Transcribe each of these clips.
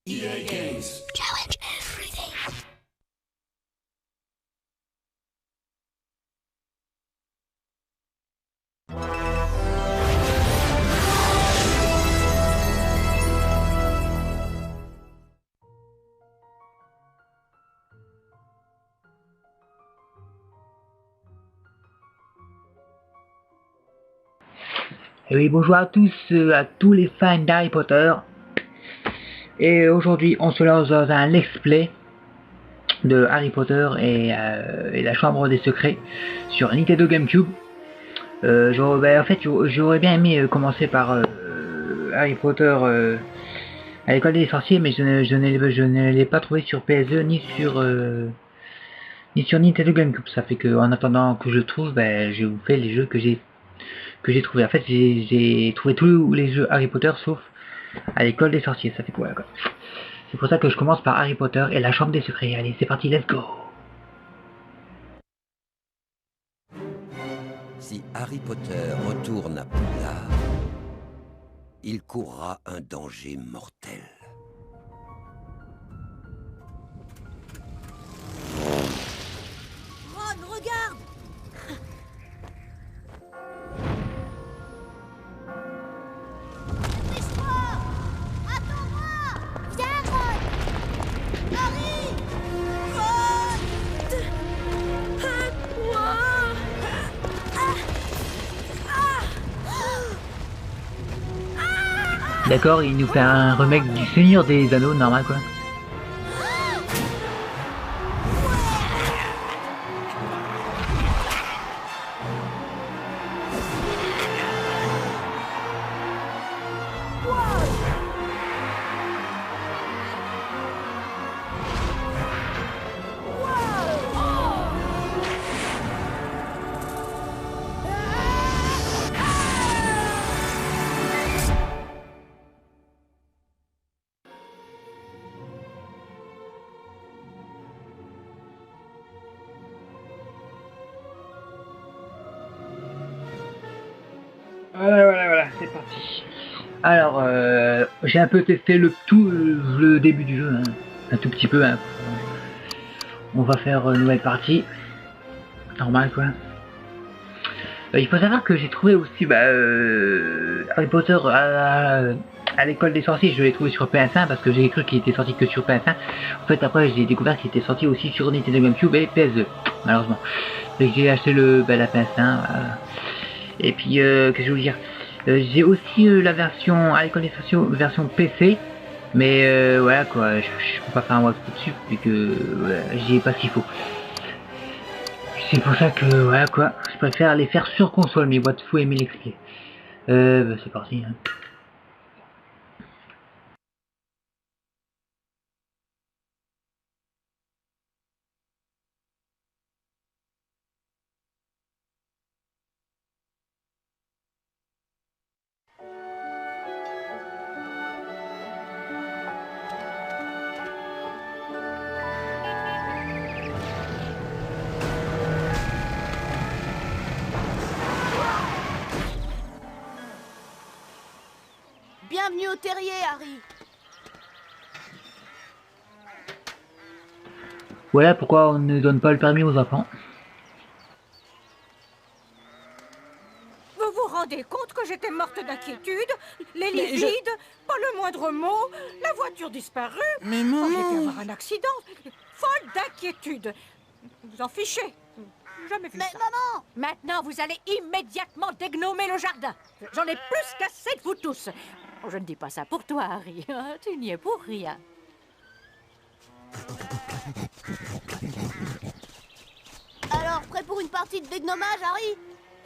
EA Games. Challenge everything. Et oui, bonjour à tous les fans d'Harry Potter. Et aujourd'hui, on se lance dans un let's play de Harry Potter et la Chambre des Secrets sur Nintendo GameCube. En fait, j'aurais bien aimé commencer par Harry Potter à l'école des sorciers, mais je ne l'ai pas trouvé sur PS2 ni sur Nintendo GameCube. Ça fait que, en attendant que je trouve, je vous fais les jeux que j'ai trouvé. En fait, j'ai trouvé tous les jeux Harry Potter sauf à l'école des sorciers. Ça fait quoi, quoi. C'est pour ça que je commence par Harry Potter et la Chambre des Secrets. Allez, c'est parti, let's go. Si Harry Potter retourne à Poudlard, il courra un danger mortel. Ron, regarde! Dépêche-toi! Attends-moi! Viens, Ron! Harry! Ron! Moi! D'accord, il nous fait un remake du Seigneur des Anneaux, normal quoi. Voilà, c'est parti. Alors, j'ai un peu testé le début du jeu, hein. Un tout petit peu. Hein. On va faire nouvelle partie. Normal quoi. Il faut savoir que j'ai trouvé aussi Harry Potter à l'école des sorciers. Je l'ai trouvé sur PS1 parce que j'ai cru qu'il était sorti que sur PS1. En fait, après, j'ai découvert qu'il était sorti aussi sur Nintendo GameCube et PS2, malheureusement. Donc j'ai acheté la PS1. Et puis, qu'est-ce que je veux dire, j'ai aussi la version à l'école des sorciers, version PC. Mais voilà quoi, je peux pas faire un walkthrough dessus vu que j'y ai pas ce qu'il faut. C'est pour ça que voilà quoi, je préfère les faire sur console, mais what faut aimer l'expliquer. C'est parti. Hein. Bienvenue au terrier, Harry! Voilà pourquoi on ne donne pas le permis aux enfants. Vous vous rendez compte que j'étais morte d'inquiétude? Les lits vides, pas le moindre mot, la voiture disparue. Mais On maman... aurait pu avoir un accident. Folle d'inquiétude. Vous en fichez. Jamais vu Mais ça. maman! Maintenant, vous allez immédiatement dégnomer le jardin. J'en ai plus qu'assez de vous tous. Je ne dis pas ça pour toi, Harry. Tu n'y es pour rien. Alors, prêt pour une partie de dégnommage, Harry?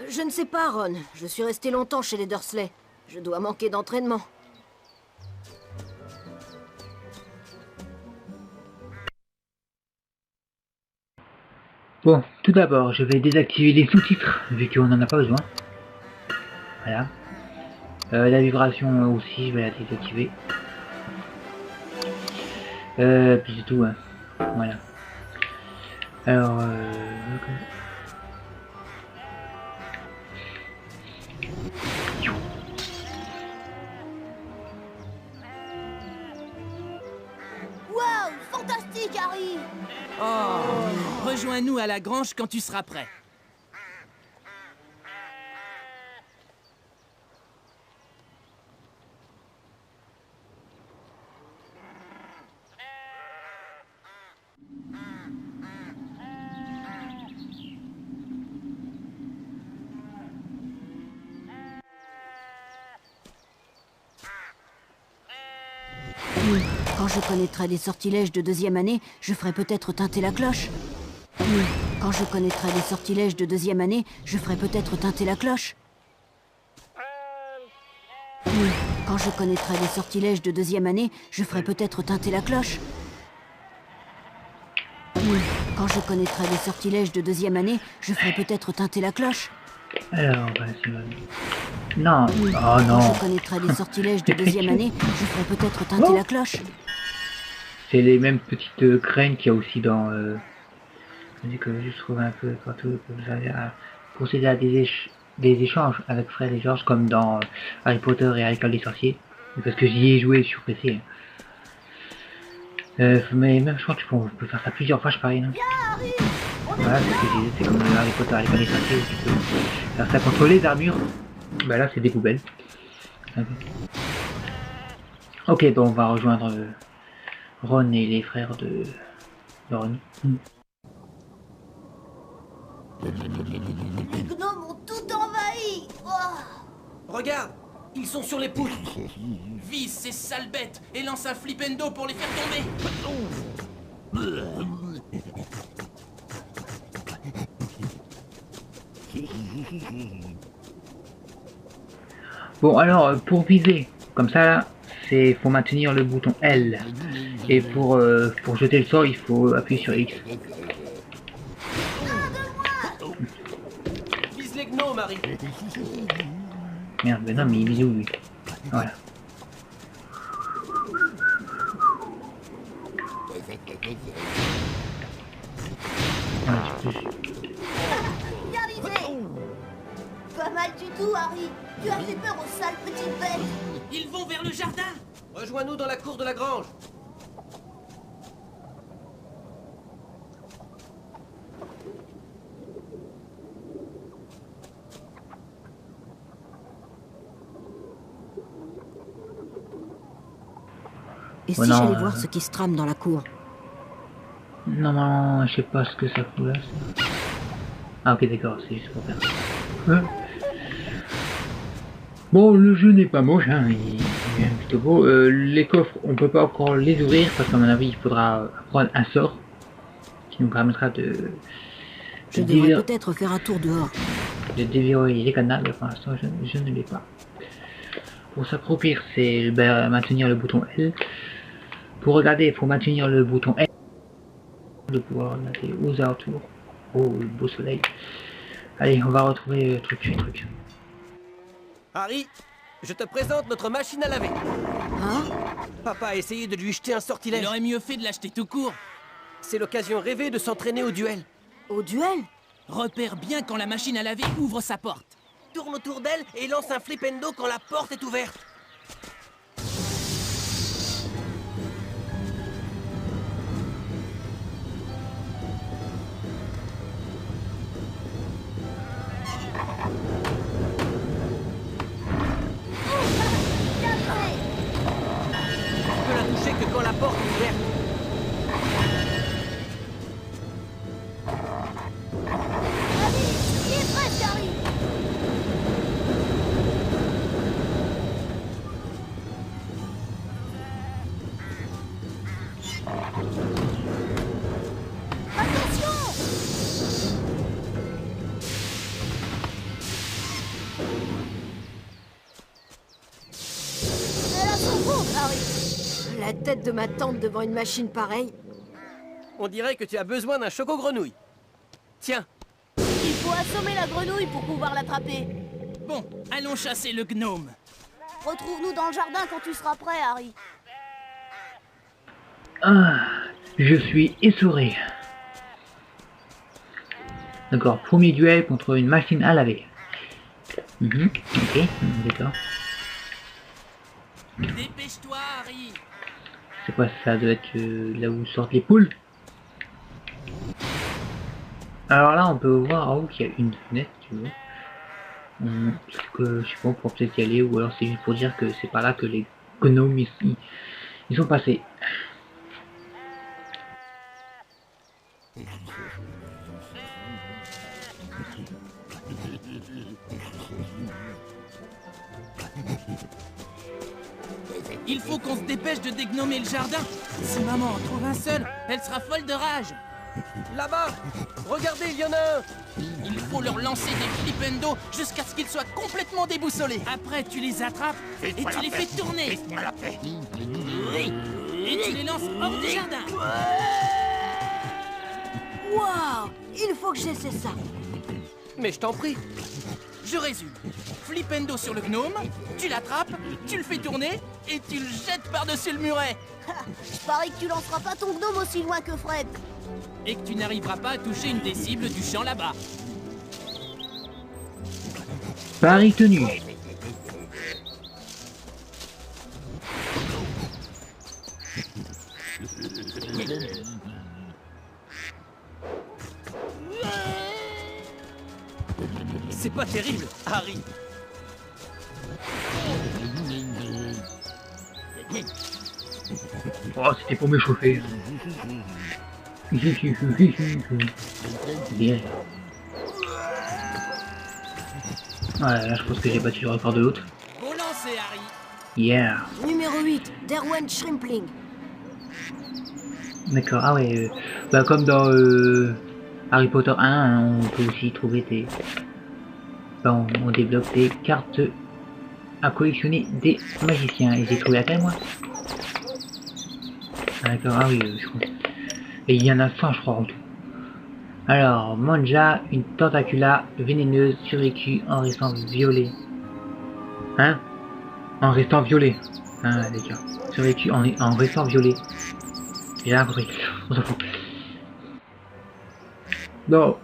Je ne sais pas, Ron. Je suis resté longtemps chez les Dursley. Je dois manquer d'entraînement. Bon, tout d'abord, je vais désactiver les sous-titres vu qu'on n'en a pas besoin. Voilà. La vibration aussi, je vais la désactiver. Puis c'est tout. Hein. Voilà. Alors, magnifique, Harry. Oh, rejoins-nous à la grange quand tu seras prêt. Quand je connaîtrai les sortilèges de deuxième année, je ferai peut-être tinter la cloche. Quand je connaîtrai les sortilèges de deuxième année, je ferai peut-être tinter la cloche. Quand je connaîtrai les sortilèges de deuxième année, je ferai peut-être tinter la cloche. Quand je connaîtrai les sortilèges de deuxième année, je ferai peut-être tinter la cloche. Alors, bah, c'est bon. Non, oh Quand non. je connaîtrai les sortilèges de deuxième année, je ferai peut-être tinter la cloche. C'est les mêmes petites graines qu'il y a aussi dans... que je trouve un peu partout que vous avez à procéder à des échanges avec Fred et George comme dans Harry Potter et l'école des sorciers. Parce que j'y ai joué sur PC. Mais même je crois que on peut faire ça plusieurs fois, je parie, non? Voilà, c'est comme Harry Potter et l'école des sorciers où tu peux faire ça contre les armures. Bah là c'est des poubelles. Ok, bon on va rejoindre Ron et les frères de Ron. Les gnomes ont tout envahi. Oh. Regarde, ils sont sur les poutres. Vise ces sales bêtes et lance un flipendo pour les faire tomber. Bon alors pour viser, comme ça là, c'est faut maintenir le bouton L. Et pour jeter le sort, il faut appuyer sur X. Vise les gnomes, Harry. Merde, ben non mais il est où lui? Voilà. Voilà, Bien visé. Pas mal du tout, Harry. Tu as fait peur aux sales petites bêtes. Ils vont vers le jardin. Rejoins-nous dans la cour de la grange. Et si Oh non, j'allais voir ce qui se trame dans la cour? non, je sais pas ce que ça fout là. Ça. Ah ok d'accord, c'est juste pour faire ça. Bon, le jeu n'est pas moche, hein, il est plutôt beau. Les coffres, on peut pas encore les ouvrir parce qu'à mon avis, il faudra prendre un sort qui nous permettra de Je devrais peut-être faire un tour dehors. de déverrouiller les cadenas, mais pour l'instant, je ne l'ai pas. Pour s'accroupir, c'est maintenir le bouton L. Pour regarder, il faut maintenir le bouton L de pouvoir regarder aux alentours. Oh, le beau soleil. Allez, on va retrouver truc. Harry, je te présente notre machine à laver. Hein? Papa a essayé de lui jeter un sortilège. Il aurait mieux fait de l'acheter tout court. C'est l'occasion rêvée de s'entraîner au duel. Au duel? Repère bien quand la machine à laver ouvre sa porte. Tourne autour d'elle et lance un flipendo quand la porte est ouverte. Bien fait. Tu peux la toucher que quand la porte est ouverte. Allez, il est presque, Harry. Attention! Elle a son compte, Harry. La tête de ma tante devant une machine pareille. On dirait que tu as besoin d'un choco-grenouille. Tiens, Il faut assommer la grenouille pour pouvoir l'attraper. Bon, allons chasser le gnome. Retrouve-nous dans le jardin quand tu seras prêt, Harry. Ah, je suis essoré. D'accord, premier duel contre une machine à laver. Ok, d'accord. Dépêche-toi, Harry. C'est quoi ça? Doit être là où sortent les poules. Alors là, on peut voir en haut qu'il y a une fenêtre, tu vois. Je sais pas, on pourra peut-être y aller, ou alors c'est juste pour dire que c'est par là que les gnomes ici, ils sont passés. Il faut qu'on se dépêche de dégnommer le jardin. Si maman en trouve un seul, elle sera folle de rage. Là-bas! Regardez, il y en a un! Il faut leur lancer des flipendo jusqu'à ce qu'ils soient complètement déboussolés. Après, tu les attrapes et tu les fais tourner. Et tu les lances hors du jardin. Waouh! Il faut que j'essaie ça. Mais je t'en prie. Je résume. Flipendo sur le gnome, tu l'attrapes, tu le fais tourner et tu le jettes par-dessus le muret. Je parie que tu lanceras pas ton gnome aussi loin que Fred. Et que tu n'arriveras pas à toucher une des cibles du champ là-bas. Pari tenu. C'est pas terrible, Harry. Oh, c'était pour m'échauffer. Bien. Ouais, là je pense que j'ai battu le record de l'autre. Bon lancer, Harry. Yeah. Numéro 8, Derwent Shrimpling. D'accord, ah ouais. Bah comme dans Harry Potter 1, on peut aussi trouver des... Bah, on débloque des cartes à collectionner des magiciens. Et j'ai trouvé la taille, moi. Ah, d'accord, ah oui, je crois. Et il y en a 100, je crois, en tout. Alors, Manja, une tentacula vénéneuse survécue en restant violet. Hein? En restant violet. Ah, d'accord. Survécu en restant violet. J'ai rien compris. On s'en fout. Bon.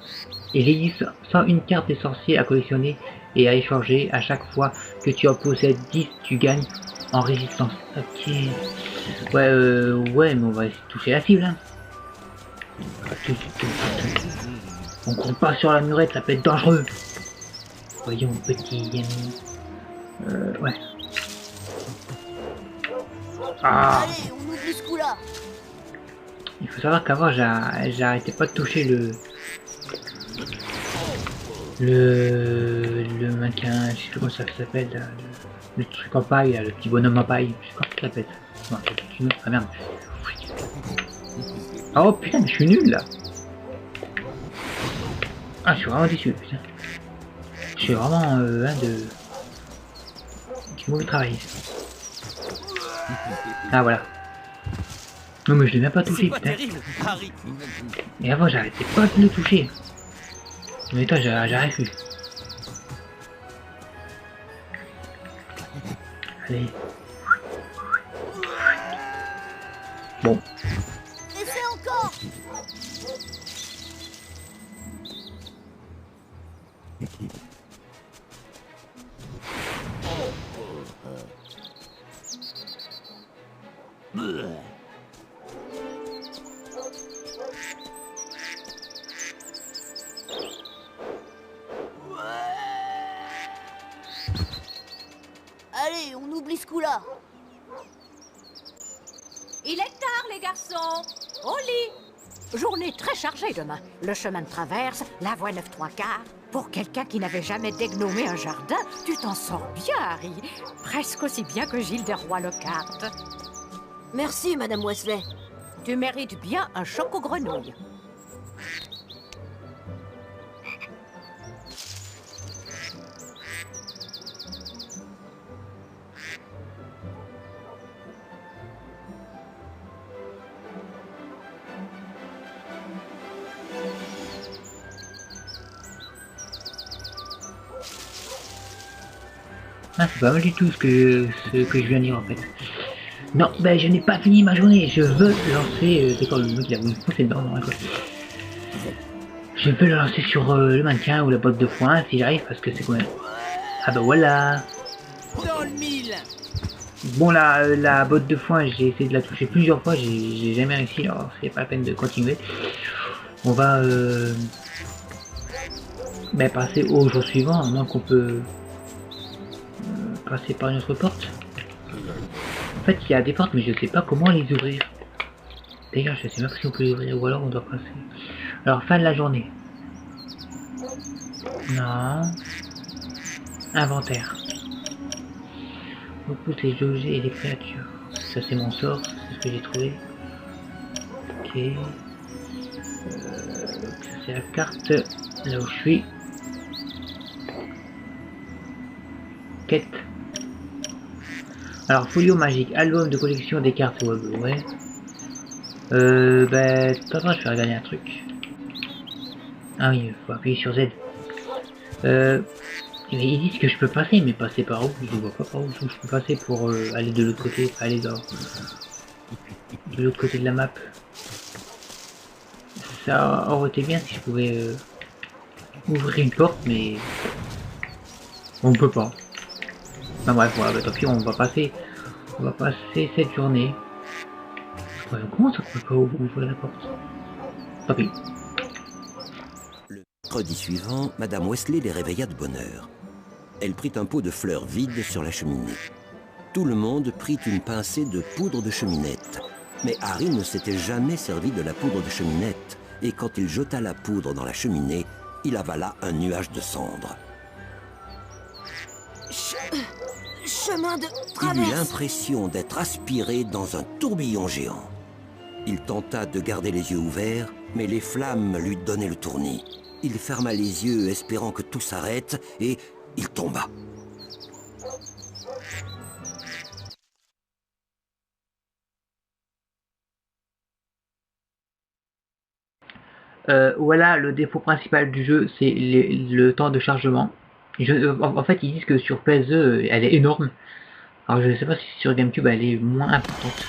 Et j'ai dit sans une carte des sorciers à collectionner et à échanger. À chaque fois que tu en possèdes 10, tu gagnes en résistance. Ok. Ouais, mais on va essayer de toucher la cible. Hein. On compte pas sur la murette, ça peut être dangereux. Voyons, petit ami. Ouais. Ah. Allez, on oublie ce coup-là. Il faut savoir qu'avant, j'arrêtais pas de toucher le mannequin, je sais plus comment ça s'appelle, le truc en paille, là, le petit bonhomme en paille, je sais pas comment ça s'appelle. Non, c'est une autre, ah merde. Oh putain, mais je suis nul là. Ah, je suis vraiment déçu, putain. Je suis vraiment un du mauvais travail. Ah voilà. Non mais je l'ai même pas touché, Pas putain. terrible, Harry. Et avant j'arrêtais pas de le toucher. Mais toi j'ai rien vu. Allez. Bon. Essaie encore. Allez, on oublie ce coup-là. Il est tard, les garçons. Au lit. Journée très chargée demain. Le chemin de traverse, la voie 9/3. Pour quelqu'un qui n'avait jamais dégnomé un jardin, tu t'en sors bien, Harry. Presque aussi bien que Gilles de Roy-Lockhart. Merci, Madame Wesley. Tu mérites bien un choc aux grenouilles. Ah, c'est pas mal du tout ce que je viens de dire en fait. Non, ben je n'ai pas fini ma journée, je veux lancer... c'est quand le mec il a voulu foncer dedans, non, quoi. Je veux le lancer sur le mannequin ou la botte de foin si j'arrive parce que c'est quoi. Ah bah voilà. Dans le mille. Bon, la botte de foin, j'ai essayé de la toucher plusieurs fois, j'ai jamais réussi, alors c'est pas la peine de continuer. On va passer au jour suivant, à moins qu'on peut passer par une autre porte. En fait, il y a des portes, mais je sais pas comment les ouvrir. D'ailleurs, je sais même pas si on peut les ouvrir, ou alors on doit passer. Alors, fin de la journée. Non. Inventaire. Repousse les objets et les créatures. Ça, c'est mon sort, c'est ce que j'ai trouvé. Ok. Ça, c'est la carte, là où je suis. Quête. Alors, folio magique, album de collection des cartes web, ouais. C'est pas grave, je vais regarder un truc. Ah oui, il faut appuyer sur Z. Ils disent que je peux passer, mais passer par où? Je vois pas par où je peux passer pour aller de l'autre côté, aller de l'autre côté de la map. Ça aurait été bien si je pouvais ouvrir une porte, mais on peut pas. Enfin bref, voilà, bah, tant pis, on va passer cette journée. Ouais, comment ça peut pas ouvrir la porte? Tant pis. Le mercredi suivant, Madame Wesley les réveilla de bonne heure. Elle prit un pot de fleurs vide sur la cheminée. Tout le monde prit une pincée de poudre de cheminette. Mais Harry ne s'était jamais servi de la poudre de cheminette. Et quand il jeta la poudre dans la cheminée, il avala un nuage de cendres. Chemin de Il eut traverse. l'impression d'être aspiré dans un tourbillon géant. Il tenta de garder les yeux ouverts, mais les flammes lui donnaient le tournis. Il ferma les yeux, espérant que tout s'arrête, et il tomba. Voilà, le défaut principal du jeu, c'est le temps de chargement. En fait, ils disent que sur PS2, elle est énorme. Alors je sais pas si sur GameCube, elle est moins importante.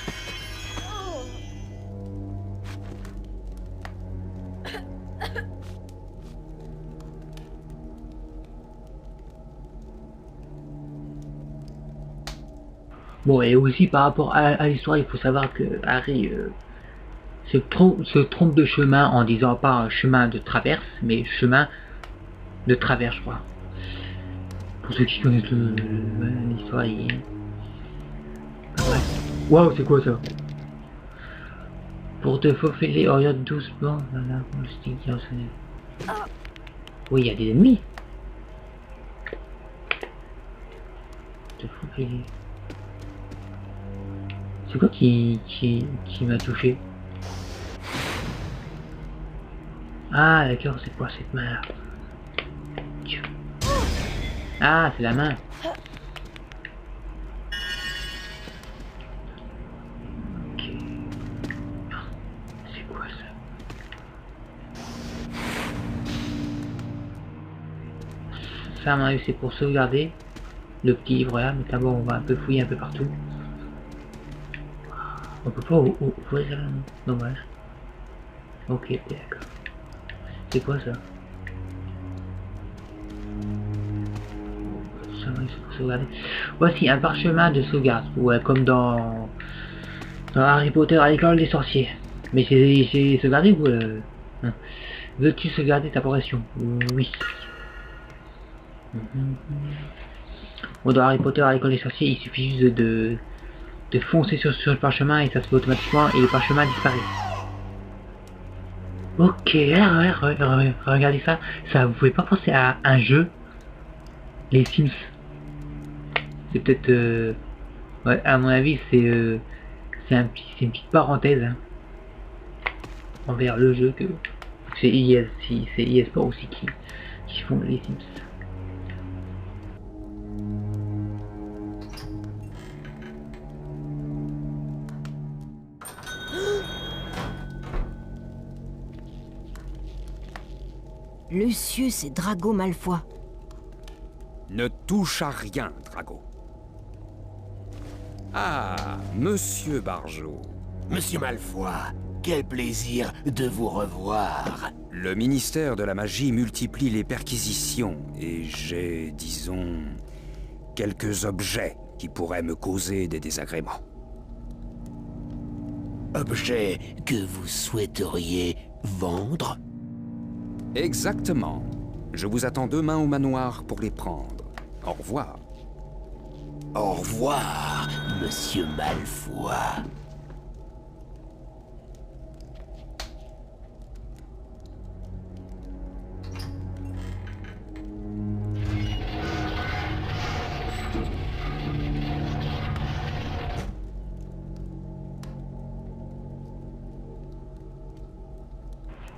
Bon, et aussi par rapport à l'histoire, il faut savoir que Harry se trompe de chemin en disant pas chemin de traverse, mais chemin de travers, je crois. Pour ceux qui connaissent l'histoire, waouh, c'est quoi ça? Pour te faufiler, oriente doucement. Voilà, le stick qui oui, il y a des ennemis. Te faufiler. C'est quoi qui m'a touché? Ah d'accord, c'est quoi cette main? Ah, c'est la main. Ok. C'est quoi ça? Ça, à mon avis, c'est pour sauvegarder le petit livre là, mais d'abord on va un peu fouiller un peu partout. On peut pas ouvrir ça, non? Dommage. Ok, d'accord. C'est quoi ça? Ça, c'est pour sauvegarder. Voici un parchemin de sauvegarde. Ouais, comme dans Harry Potter à l'école des sorciers. Mais c'est sauvegardé ou hein? Veux-tu sauvegarder ta progression? Oui. Bon, dans Harry Potter à l'école des sorciers, il suffit juste de foncer sur le parchemin et ça se fait automatiquement et le parchemin disparaît. Ok, regardez ça. Ça, vous pouvez pas penser à un jeu? Les Sims. C'est peut-être... ouais, à mon avis, c'est une petite parenthèse hein, envers le jeu que c'est EA Sport aussi qui font les Sims. Lucius et Drago Malfoy. Ne touche à rien, Drago. Ah, Monsieur Barjot. Monsieur Malfoy, quel plaisir de vous revoir. Le ministère de la Magie multiplie les perquisitions et j'ai, disons, quelques objets qui pourrait me causer des désagréments. Objet que vous souhaiteriez vendre? Exactement. Je vous attends demain au manoir pour les prendre. Au revoir. Au revoir, Monsieur Malfoy.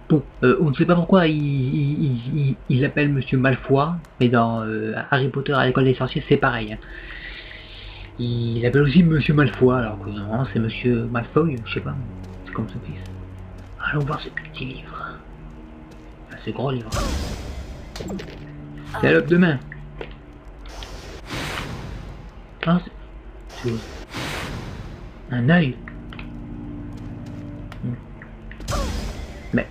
Bon, on ne sait pas pourquoi il l'appelle Monsieur Malfoy, mais dans Harry Potter à l'école des sorciers, c'est pareil. Hein. Il l'appelle aussi Monsieur Malfoy, alors que normalement c'est Monsieur Malfoy, je sais pas, c'est comme son fils. Allons voir ce petit livre. Enfin, ce gros livre. C'est à l'aube demain. Ah, c'est un œil. Mais...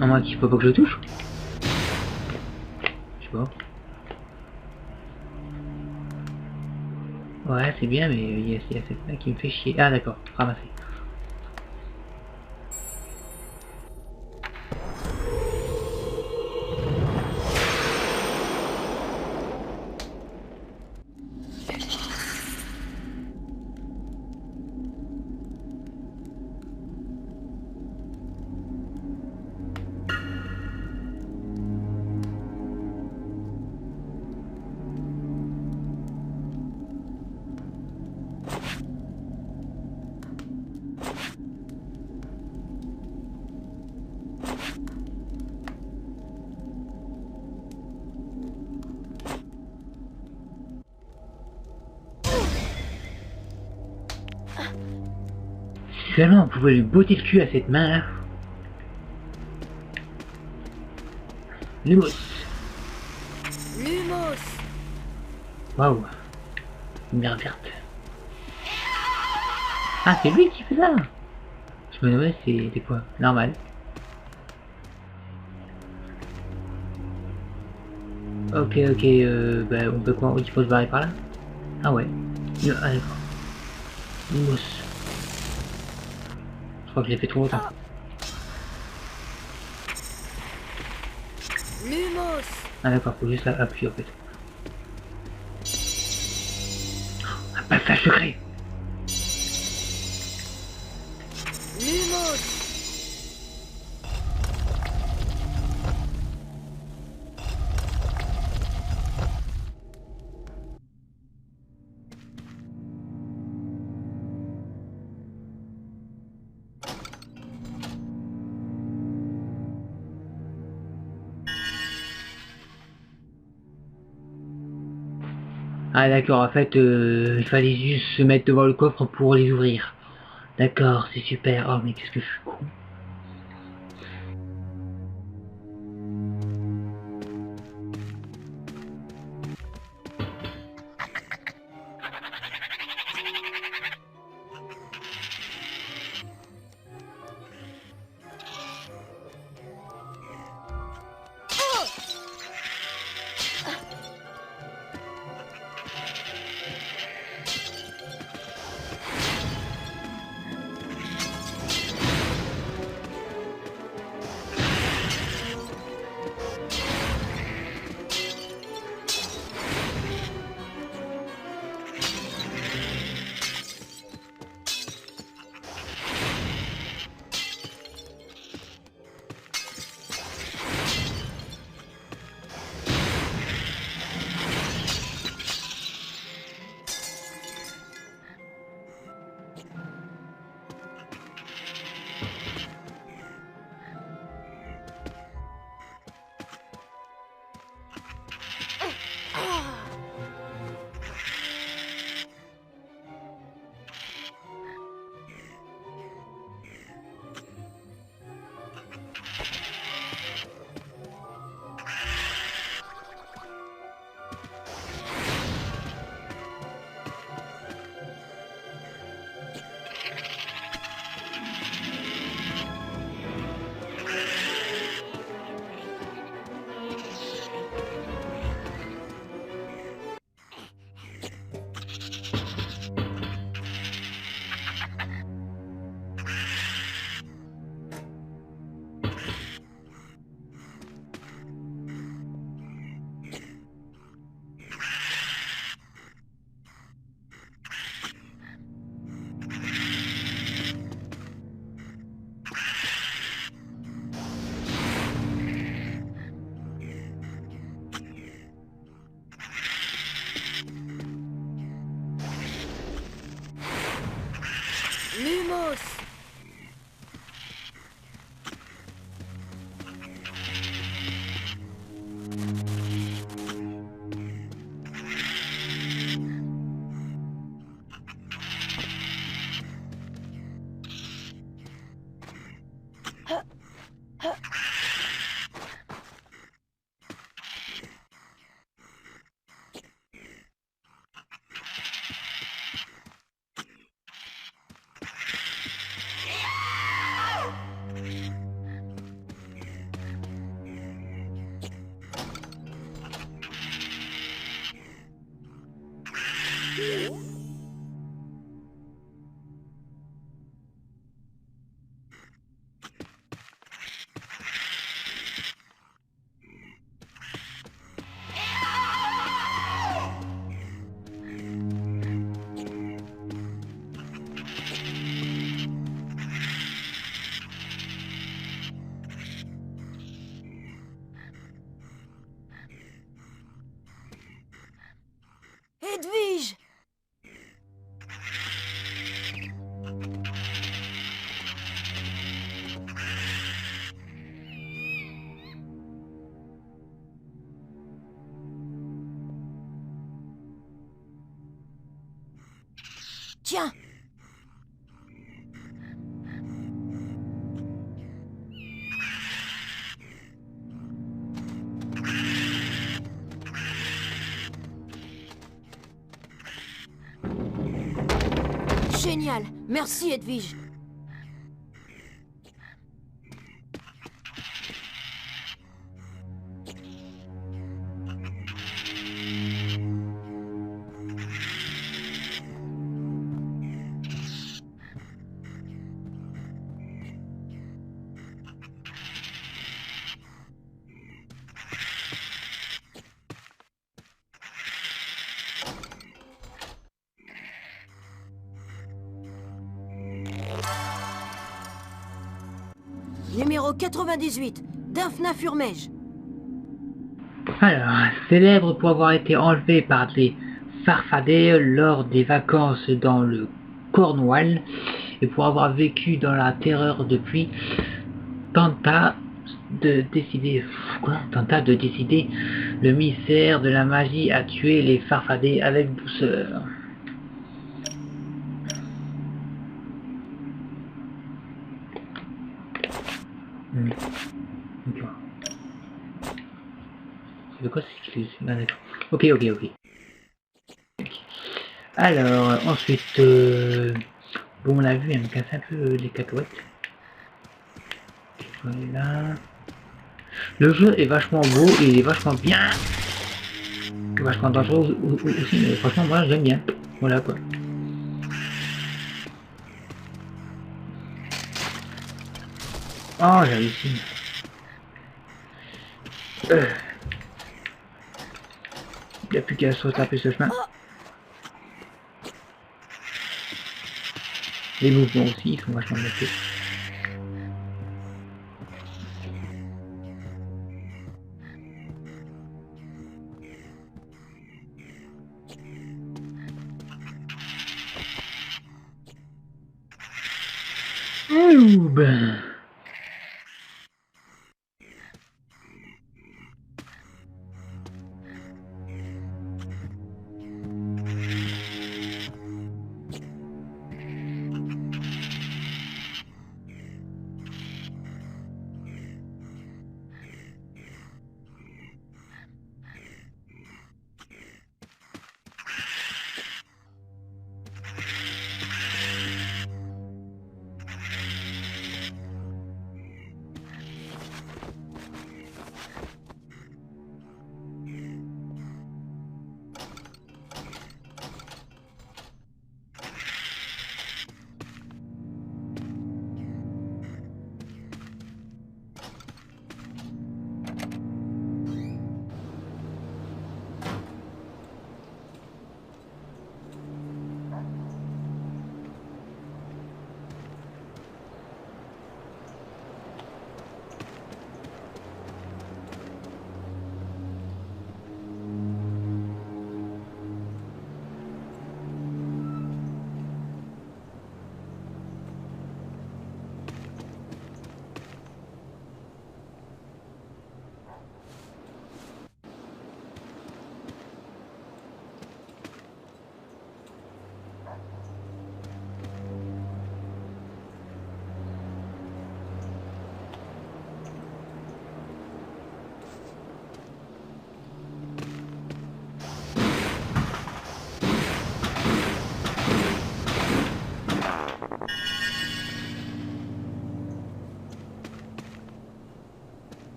à moins qu'il faut pas que je le touche. Je sais pas. Ouais, c'est bien, mais il y a cette là qui me fait chier. Ah d'accord, ramasser. Si seulement on pouvait lui botter le cul à cette main là. Lumos. Lumos. Waouh. Lumière verte. Ah, c'est lui qui fait ça. Je me demandais c'était quoi. Normal. Ok, bah on peut quoi? Il faut se barrer par là. Ah ouais. Ah d'accord. Lumos. Je crois que je l'ai fait trop longtemps. Lumos. Ah d'accord, faut juste appuyer en fait. Un passage secret. Lumos. Ah d'accord, en fait, il fallait juste se mettre devant le coffre pour les ouvrir. D'accord, c'est super. Oh mais qu'est-ce que je suis con. Lumos. Edwige! Tiens! Génial! Merci, Edwige! Numéro 98, Daphna Furmège. Alors, célèbre pour avoir été enlevé par des farfadets lors des vacances dans le Cornouall et pour avoir vécu dans la terreur depuis, tenta de décider le mystère de la magie à tuer les farfadets avec douceur. De quoi c'est qu'il est... Ok. Alors, ensuite, bon, on l'a vu, elle me casse un peu les cacahuètes. Voilà. Le jeu est vachement beau, et il est vachement bien. Vachement dangereux aussi, mais franchement, moi, j'aime bien. Voilà, quoi. Oh, j'ai réussi. Il n'y a plus qu'à se retaper ce chemin. Les mouvements aussi, ils sont vachement bien faits. Ben.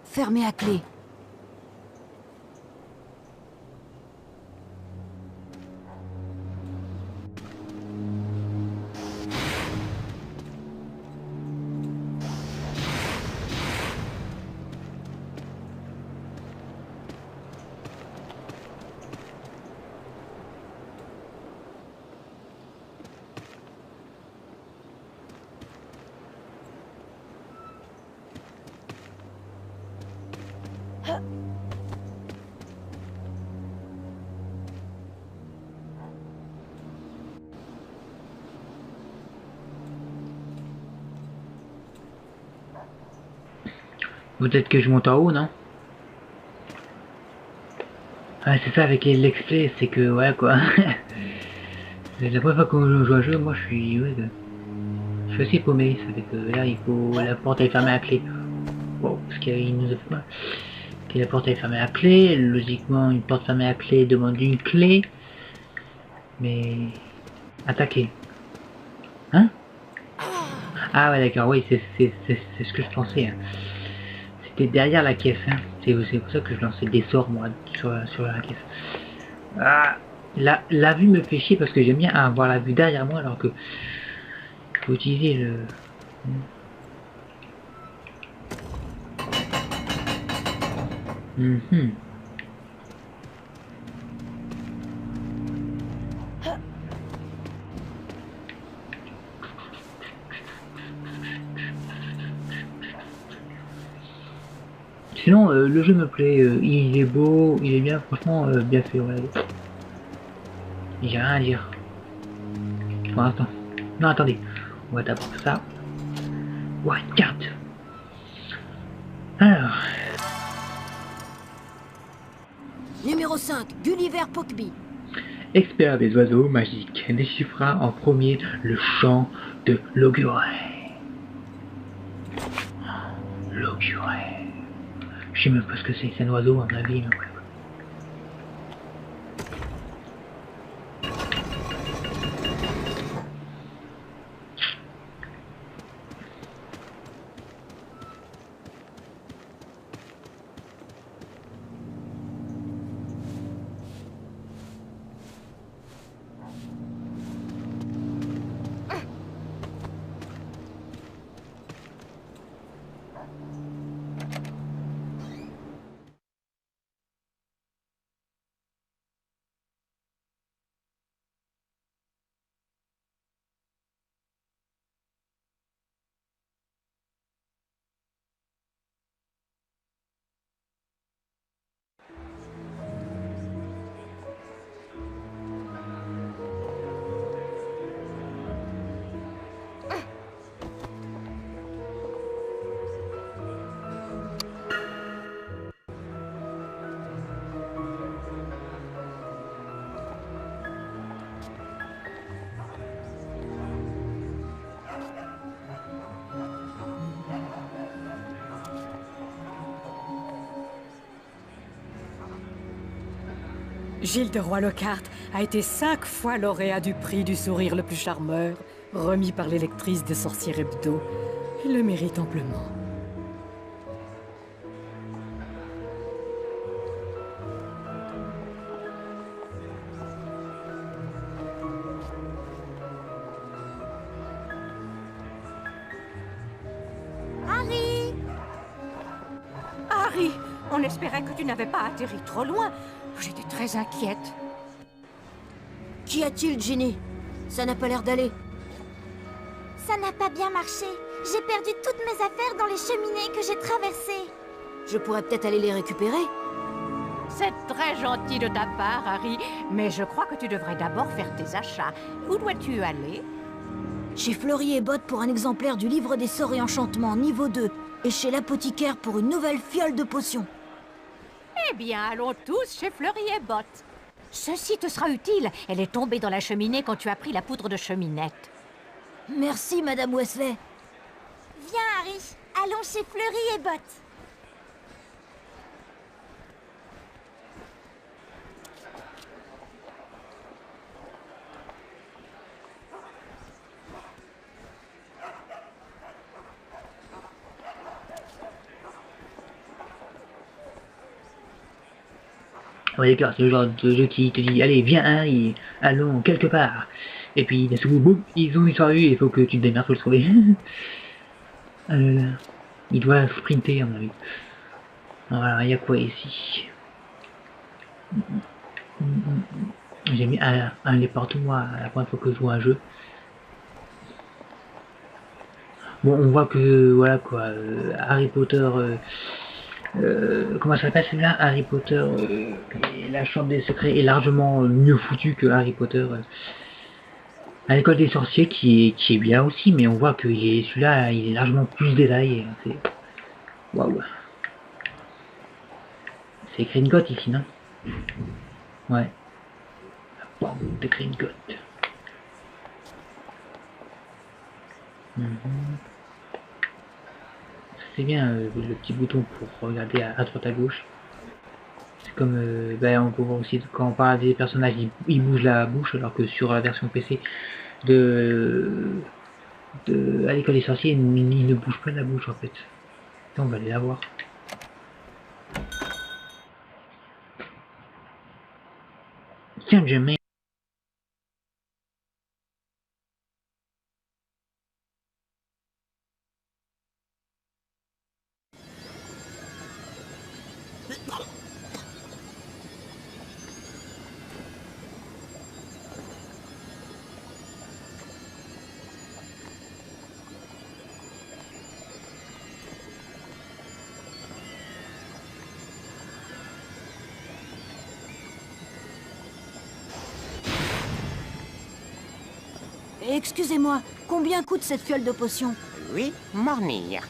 fermé à clé. Peut-être que je monte en haut, non? Ah, c'est ça avec l'explay, c'est que, ouais, quoi. C'est la première fois que je joue à un jeu, moi je suis... Ouais, je suis assez paumé, ça fait que là, il faut... La porte est fermée à clé. Bon, parce qu'il nous a fait mal. Que la porte est fermée à clé, logiquement, une porte fermée à clé demande une clé. Mais... Attaquer. Hein? Ah ouais, d'accord, oui, c'est ce que je pensais. Hein. C'était derrière la caisse, hein. C'est pour ça que je lançais des sorts, moi, sur la caisse. Ah, la vue me fait chier parce que j'aime bien avoir la vue derrière moi, alors que... faut utiliser le... Mhm. Sinon, le jeu me plaît, il est beau, il est bien, franchement, bien fait, voilà. J'ai rien à dire. Pour l'instant. Non, attendez, on va d'abord ça. Ouais, carte. Alors... Numéro 5, Gulliver Pockby. Expert des oiseaux magiques, déchiffra en premier le chant de l'auguré. L'auguré. Je sais même pas ce que c'est un oiseau à mon avis, mais ouais. Gilles de Roy-Lockhart a été 5 fois lauréat du prix du sourire le plus charmeur, remis par l'électrice de Sorcier Hebdo. Il le mérite amplement. Harry! Harry, on espérait que tu n'avais pas atterri trop loin. J'étais très inquiète. Qu'y a-t-il, Ginny? Ça n'a pas l'air d'aller. Ça n'a pas bien marché. J'ai perdu toutes mes affaires dans les cheminées que j'ai traversées. Je pourrais peut-être aller les récupérer. C'est très gentil de ta part, Harry, mais je crois que tu devrais d'abord faire tes achats. Où dois-tu aller? Chez Fleury et Botte pour un exemplaire du livre des sorts et enchantements niveau 2. Et chez l'apothicaire pour une nouvelle fiole de potions. Eh bien, allons tous chez Fleury et Botte. Ceci te sera utile. Elle est tombée dans la cheminée quand tu as pris la poudre de cheminette. Merci, Madame Wesley. Viens, Harry. Allons chez Fleury et Botte. Ouais, d'accord, c'est le genre de jeu qui te dit, allez, viens Harry, allons quelque part. Et puis d'un seul coup, boum, ils ont disparu et il faut que tu te démerdes pour le trouver. Il doit sprinter à mon avis. Voilà, il y a quoi ici? J'ai mis un les partout moi la première fois que je joue à un jeu. Bon, on voit que voilà quoi, Harry Potter, comment ça s'appelle celui-là? Harry Potter, et la Chambre des Secrets est largement mieux foutu que Harry Potter à l'école des sorciers qui est bien aussi, mais on voit que celui-là il est largement plus détaillé. C'est waouh. C'est écrit une gotte ici, non? Ouais. Bon, c'est écrit une gotte. C'est bien le petit bouton pour regarder à droite à gauche. C'est comme ben, on peut voir aussi quand on parle des personnages, ils bougent la bouche, alors que sur la version PC à l'école des sorciers, ils ne bougent pas la bouche en fait. Et on va aller la voir. Tiens, je mets. Excusez-moi, combien coûte cette fiole de potion? Oui, Mornir.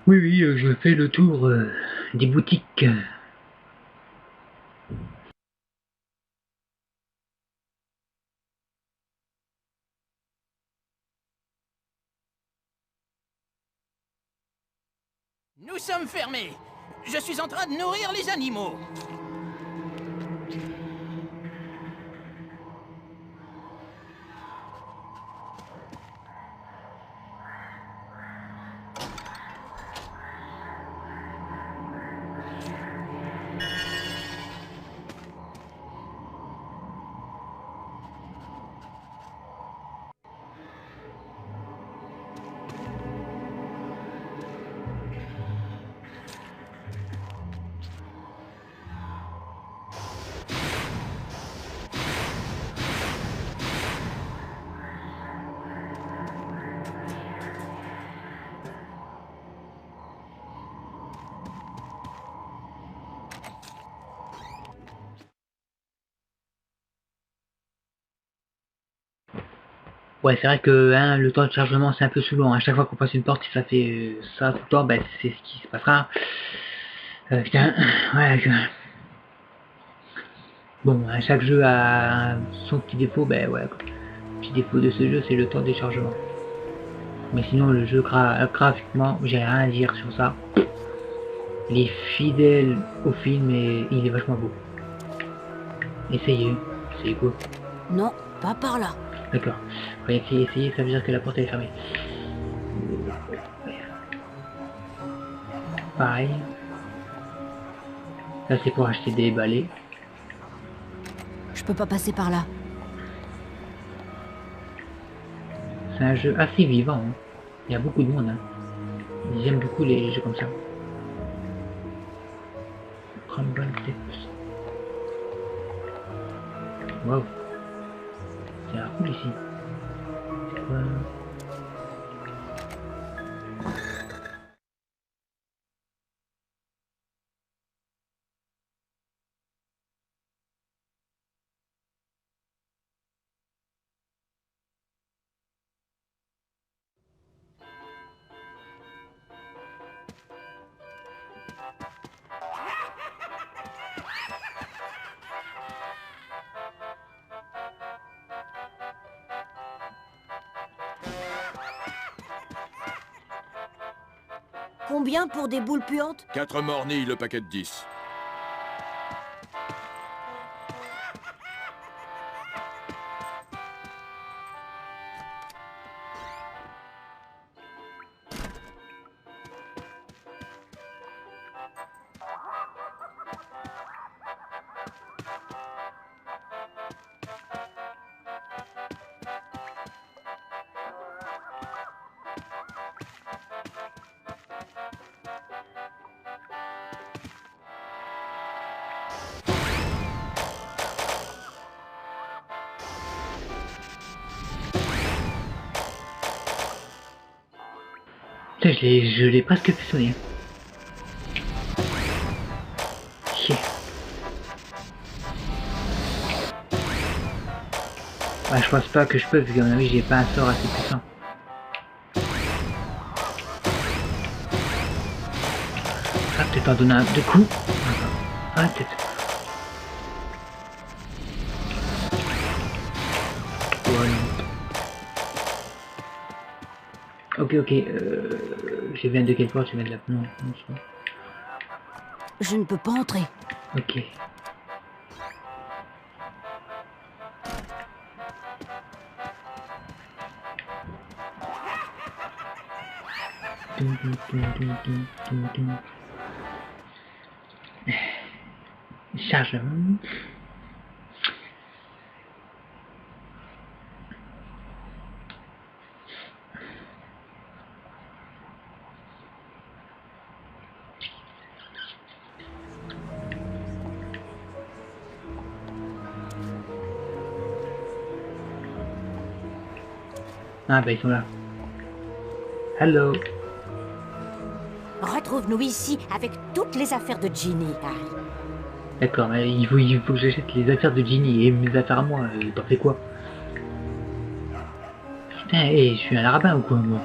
Oui, oui, je fais le tour des boutiques. Nous sommes fermés. Je suis en train de nourrir les animaux. Ouais, c'est vrai que hein, le temps de chargement c'est un peu souvent. À chaque fois qu'on passe une porte, si ça fait ça tout le temps, ben, c'est ce qui se passera. Putain, ouais. Bon, hein, chaque jeu a son petit défaut, ben ouais. Le petit défaut de ce jeu, c'est le temps de chargement. Mais sinon, le jeu graphiquement, j'ai rien à dire sur ça. Il est fidèle au film et il est vachement beau. Essayez, c'est quoi? Non, pas par là. D'accord. Ouais, essayer, ça veut dire que la porte est fermée. Pareil. Là, c'est pour acheter des balais. Je peux pas passer par là. C'est un jeu assez vivant. Hein. Il y a beaucoup de monde. Hein. J'aime beaucoup les jeux comme ça. Crumble Steps. Wow. C'est un cool ici. C'est quoi? combien pour des boules puantes? 4 mornilles le paquet de 10. Putain, je l'ai presque fait sonner. Chier. Ouais, je pense pas que je peux, parce qu'à mon avis, j'ai pas un sort assez puissant. Ah, peut-être en donner un deux coups. Ah, peut-être. Ok, je viens de quelle porte? Je viens de la... Non, Je ne peux pas entrer. ok. Charge. Ah bah ils sont là. Hello. Retrouve-nous ici avec toutes les affaires de Ginny, Harry. D'accord, mais il faut que j'achète les affaires de Ginny et mes affaires à moi. T'en fais quoi? Putain, je suis un rabbin ou quoi moi?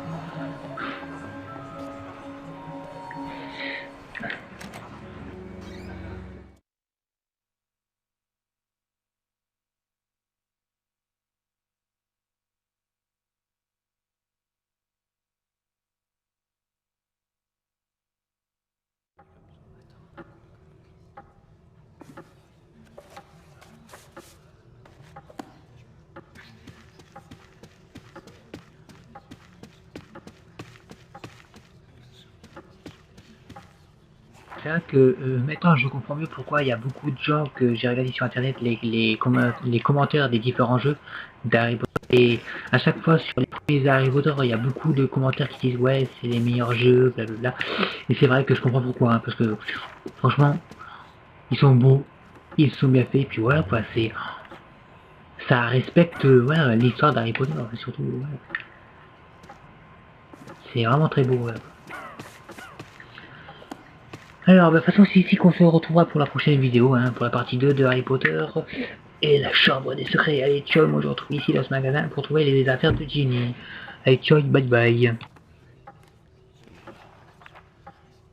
C'est vrai que maintenant je comprends mieux pourquoi il y a beaucoup de gens que j'ai regardé sur internet les commentaires des différents jeux d'Harry Potter, et à chaque fois sur les premiers Harry Potter il y a beaucoup de commentaires qui disent ouais c'est les meilleurs jeux, blablabla, et c'est vrai que je comprends pourquoi, hein, parce que franchement ils sont beaux, ils sont bien faits, et puis voilà quoi, c'est ça respecte voilà, l'histoire d'Harry Potter, surtout voilà. C'est vraiment très beau voilà. Alors, de toute façon, c'est ici qu'on se retrouvera pour la prochaine vidéo, hein, pour la partie 2 de Harry Potter et la chambre des secrets. Allez, ciao, moi je vous retrouve ici dans ce magasin pour trouver les affaires de Ginny. Allez, ciao, bye bye.